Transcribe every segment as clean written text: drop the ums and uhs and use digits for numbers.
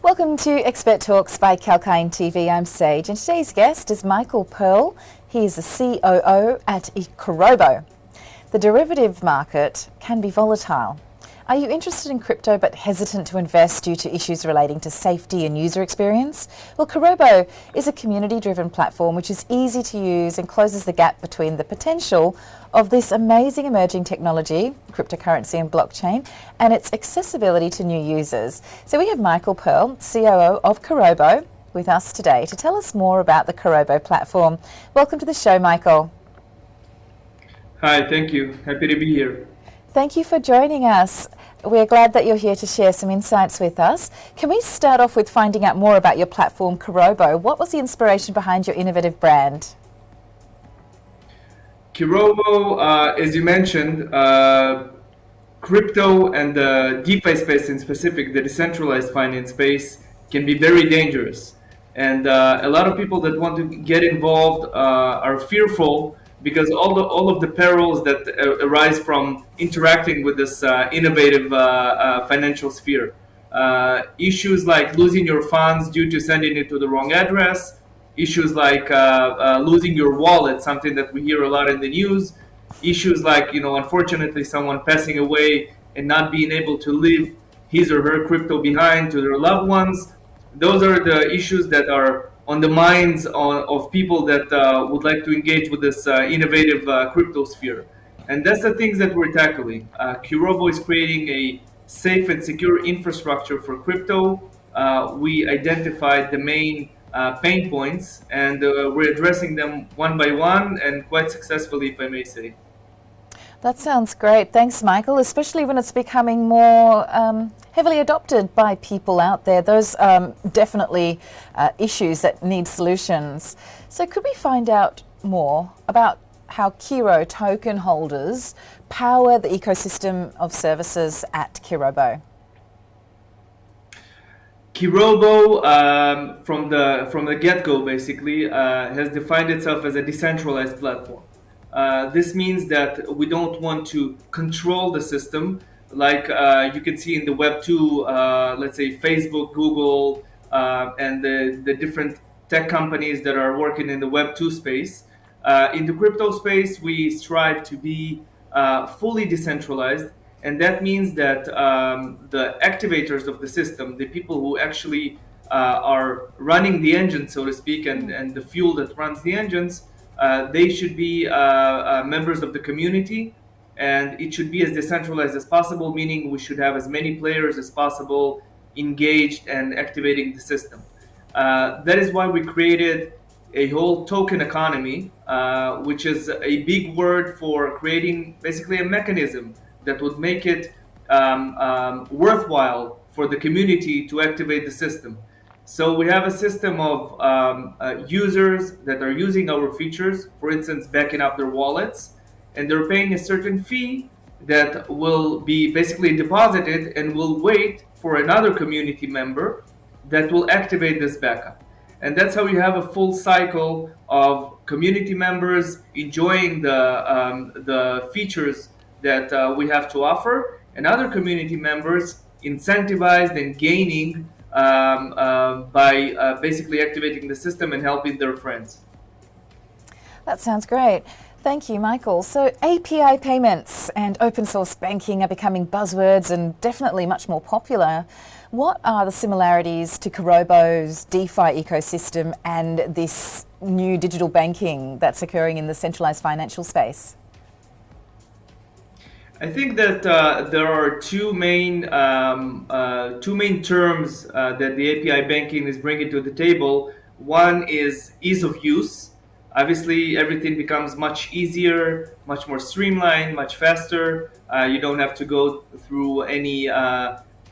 Welcome to Expert Talks by Kalkine TV. I'm Sage, and today's guest is Michael Pearl. He is the COO at kirobo. The derivative market can be volatile. Are you interested in crypto but hesitant to invest due to issues relating to safety and user experience? Well, Kirobo is a community-driven platform which is easy to use and closes the gap between the potential of this amazing emerging technology, cryptocurrency and blockchain, and its accessibility to new users. So we have Michael Pearl, COO of Kirobo, with us today to tell us more about the Kirobo platform. Welcome to the show, Michael. Hi, thank you. Happy to be here. Thank you for joining us. We're glad that you're here to share some insights with us. Can we start off with finding out more about your platform, Kirobo? What was the inspiration behind your innovative brand? Kirobo, as you mentioned, crypto and the DeFi space in specific, the decentralized finance space, can be very dangerous. And a lot of people that want to get involved are fearful because all of the perils that arise from interacting with this innovative financial sphere. Issues like losing your funds due to sending it to the wrong address, issues like losing your wallet, something that we hear a lot in the news, issues like, unfortunately someone passing away and not being able to leave his or her crypto behind to their loved ones. Those are the issues that are on the minds of people that would like to engage with this innovative crypto sphere. And that's the things that we're tackling. Kirobo is creating a safe and secure infrastructure for crypto. We identified the main pain points, and we're addressing them one by one and quite successfully, if I may say. That sounds great. Thanks, Michael, especially when it's becoming more heavily adopted by people out there. Those definitely issues that need solutions. So could we find out more about how Kiro token holders power the ecosystem of services at Kirobo? Kirobo, from the get-go, basically, has defined itself as a decentralized platform. This means that we don't want to control the system like you can see in the Web 2, let's say Facebook, Google, and the different tech companies that are working in the Web 2 space. In the crypto space, we strive to be fully decentralized, and that means that the activators of the system, the people who actually are running the engine, so to speak, and the fuel that runs the engines, they should be members of the community, and it should be as decentralized as possible, meaning we should have as many players as possible engaged and activating the system. That is why we created a whole token economy, which is a big word for creating basically a mechanism that would make it worthwhile for the community to activate the system. So we have a system of users that are using our features, for instance, backing up their wallets, and they're paying a certain fee that will be basically deposited and will wait for another community member that will activate this backup. And that's how you have a full cycle of community members enjoying the features that we have to offer, and other community members incentivized and gaining by basically activating the system and helping their friends. That sounds great. Thank you, Michael. So API payments and open source banking are becoming buzzwords and definitely much more popular. What are the similarities to Kirobo's DeFi ecosystem and this new digital banking that's occurring in the centralized financial space? I think that there are two main terms that the API banking is bringing to the table. One is ease of use. Obviously, everything becomes much easier, much more streamlined, much faster. You don't have to go through any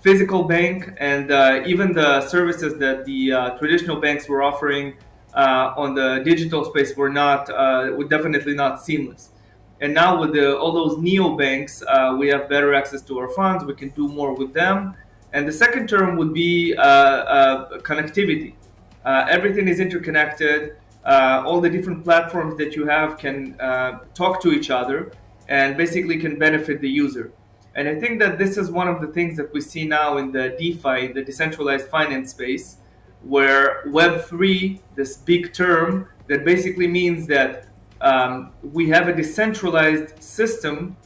physical bank, and even the services that the traditional banks were offering on the digital space were definitely not seamless. And now with all those neobanks, we have better access to our funds. We can do more with them. And the second term would be connectivity. Everything is interconnected. All the different platforms that you have can talk to each other and basically can benefit the user. And I think that this is one of the things that we see now in the DeFi, the decentralized finance space, where Web3, this big term that basically means that we have a decentralized system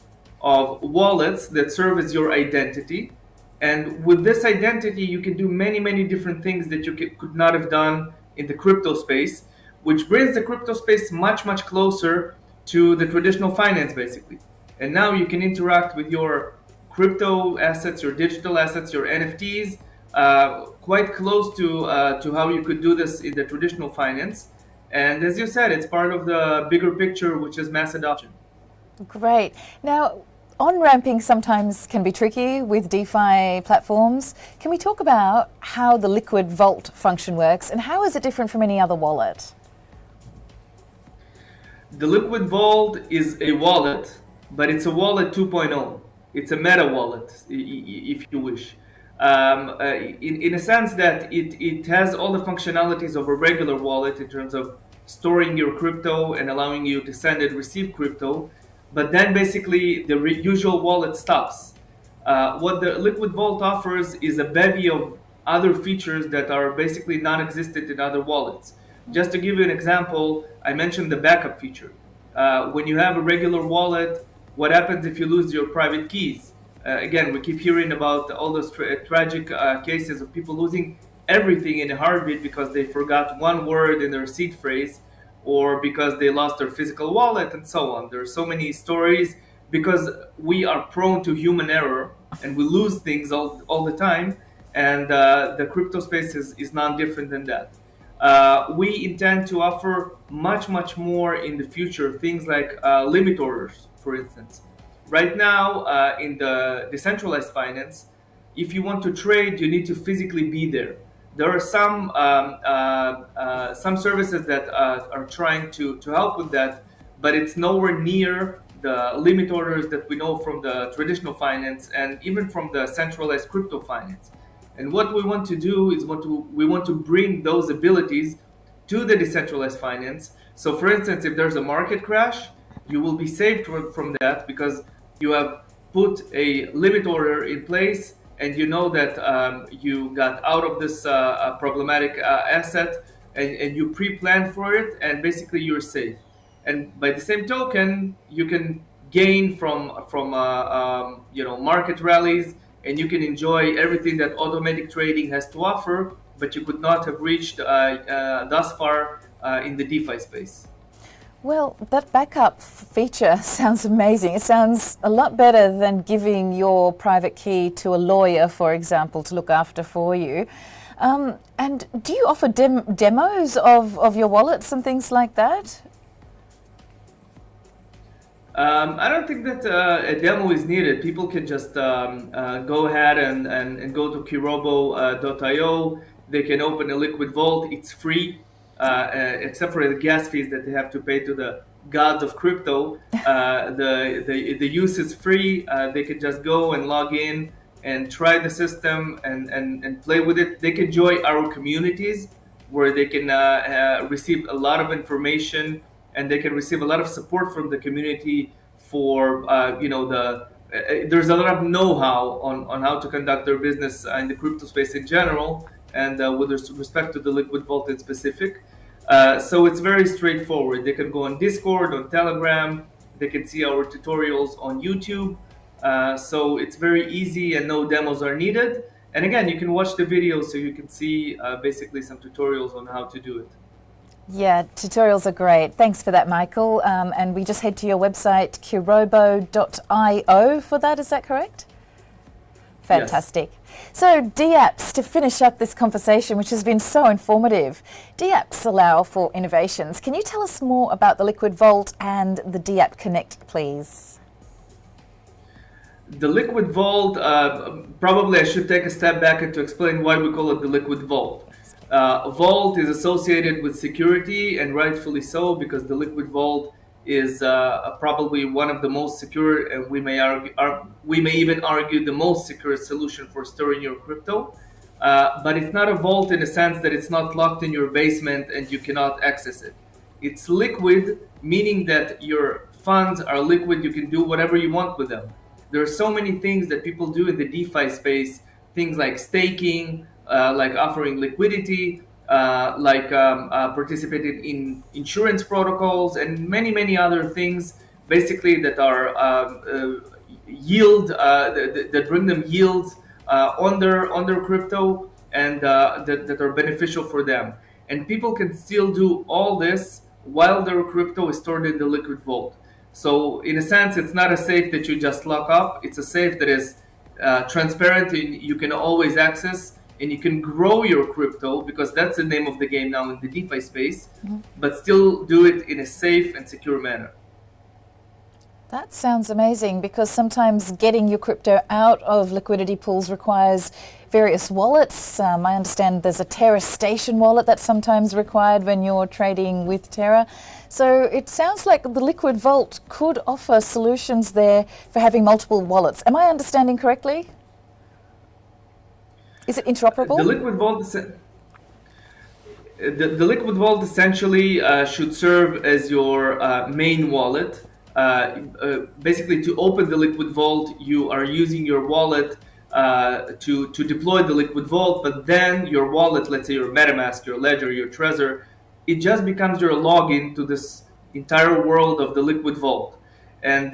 of wallets that serve as your identity. And with this identity, you can do many, many different things that you could not have done in the crypto space, which brings the crypto space much, much closer to the traditional finance, basically. And now you can interact with your crypto assets, your digital assets, your NFTs, quite close to how you could do this in the traditional finance. And as you said, it's part of the bigger picture, which is mass adoption. Great. Now, on-ramping sometimes can be tricky with DeFi platforms. Can we talk about how the Liquid Vault function works and how is it different from any other wallet? The Liquid Vault is a wallet, but it's a wallet 2.0. It's a meta wallet, if you wish. In a sense that it has all the functionalities of a regular wallet in terms of storing your crypto and allowing you to send and receive crypto, but then basically the usual wallet stops. What the Liquid Vault offers is a bevy of other features that are basically non-existent in other wallets. Just to give you an example, I mentioned the backup feature. When you have a regular wallet, what happens if you lose your private keys? Again, we keep hearing about all those tragic cases of people losing everything in a heartbeat because they forgot one word in their seed phrase or because they lost their physical wallet and so on. There are so many stories because we are prone to human error and we lose things all the time. And the crypto space is non different than that. We intend to offer much, much more in the future, things like limit orders, for instance. Right now, in the decentralized finance, if you want to trade, you need to physically be there. There are some services that are trying to help with that, but it's nowhere near the limit orders that we know from the traditional finance and even from the centralized crypto finance. And what we want to do is we want to bring those abilities to the decentralized finance. So, for instance, if there's a market crash, you will be saved from that because you have put a limit order in place and you know that you got out of this problematic asset and you pre-planned for it and basically you're safe. And by the same token, you can gain from market rallies and you can enjoy everything that automatic trading has to offer, but you could not have reached thus far in the DeFi space. Well, that backup feature sounds amazing. It sounds a lot better than giving your private key to a lawyer, for example, to look after for you. And do you offer demos of your wallets and things like that? I don't think that a demo is needed. People can just go ahead and go to kirobo.io. They can open a Liquid Vault. It's free. Except for the gas fees that they have to pay to the gods of crypto. The use is free. They can just go and log in and try the system and play with it. They can join our communities where they can receive a lot of information and they can receive a lot of support from the community for there's a lot of know-how on how to conduct their business in the crypto space in general and with respect to the Liquid Vault in specific. So it's very straightforward. They can go on Discord, on Telegram. They can see our tutorials on YouTube. So it's very easy and no demos are needed. And again, you can watch the videos so you can see basically some tutorials on how to do it. Yeah, tutorials are great. Thanks for that, Michael. And we just head to your website, kirobo.io for that, is that correct? Fantastic. Yes. So DApps, to finish up this conversation, which has been so informative, DApps allow for innovations. Can you tell us more about the Liquid Vault and the DApp Connect, please? The Liquid Vault, probably I should take a step back and to explain why we call it the Liquid Vault. Vault is associated with security, and rightfully so, because the Liquid Vault is probably one of the most secure, and we may even argue the most secure solution for storing your crypto. But it's not a vault in the sense that it's not locked in your basement and you cannot access it. It's liquid, meaning that your funds are liquid. You can do whatever you want with them. There are so many things that people do in the DeFi space, things like staking, like offering liquidity, participating in insurance protocols, and many other things, basically that are yield that bring them yields on their crypto, and that are beneficial for them. And people can still do all this while their crypto is stored in the liquid vault. So in a sense, it's not a safe that you just lock up. It's a safe that is transparent and you can always access, and you can grow your crypto, because that's the name of the game now in the DeFi space, but still do it in a safe and secure manner. That sounds amazing, because sometimes getting your crypto out of liquidity pools requires various wallets. I understand there's a Terra Station wallet that's sometimes required when you're trading with Terra. So it sounds like the Liquid Vault could offer solutions there for having multiple wallets. Am I understanding correctly? Is it interoperable? The Liquid Vault is the Liquid Vault essentially should serve as your main wallet. Basically, to open the Liquid Vault, you are using your wallet to deploy the Liquid Vault, but then your wallet, let's say your MetaMask, your Ledger, your Trezor, it just becomes your login to this entire world of the Liquid Vault, and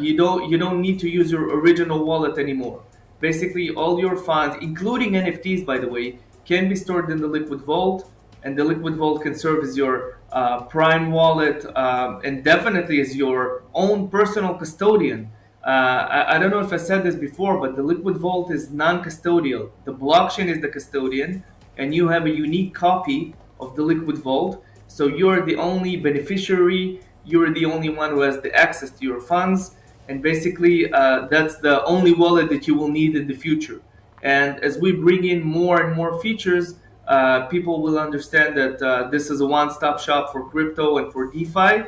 you don't need to use your original wallet anymore. Basically, all your funds, including NFTs, by the way, can be stored in the Liquid Vault, and the Liquid Vault can serve as your prime wallet, and definitely as your own personal custodian. I don't know if I said this before, but the Liquid Vault is non-custodial. The blockchain is the custodian, and you have a unique copy of the Liquid Vault. So you're the only beneficiary. You're the only one who has the access to your funds, and basically that's the only wallet that you will need in the future. And as we bring in more and more features, people will understand that this is a one-stop shop for crypto and for DeFi.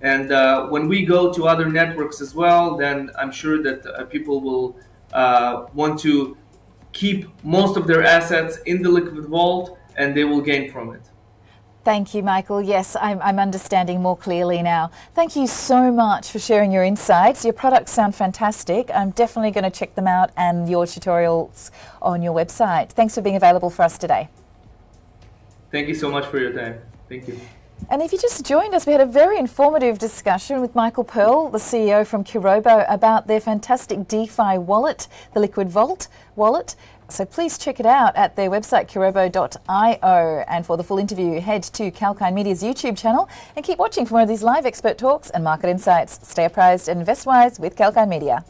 And when we go to other networks as well, then I'm sure that people will want to keep most of their assets in the Liquid Vault, and they will gain from it. Thank you, Michael. Yes, I'm understanding more clearly now. Thank you so much for sharing your insights. Your products sound fantastic. I'm definitely going to check them out and your tutorials on your website. Thanks for being available for us today. Thank you so much for your time. Thank you. And if you just joined us, we had a very informative discussion with Michael Pearl, the CEO from Kirobo, about their fantastic DeFi wallet, the Liquid Vault wallet. So please check it out at their website, kirobo.io. And for the full interview, head to KalkineMedia's YouTube channel and keep watching for more of these live expert talks and market insights. Stay apprised and invest wise with Kalkine Media.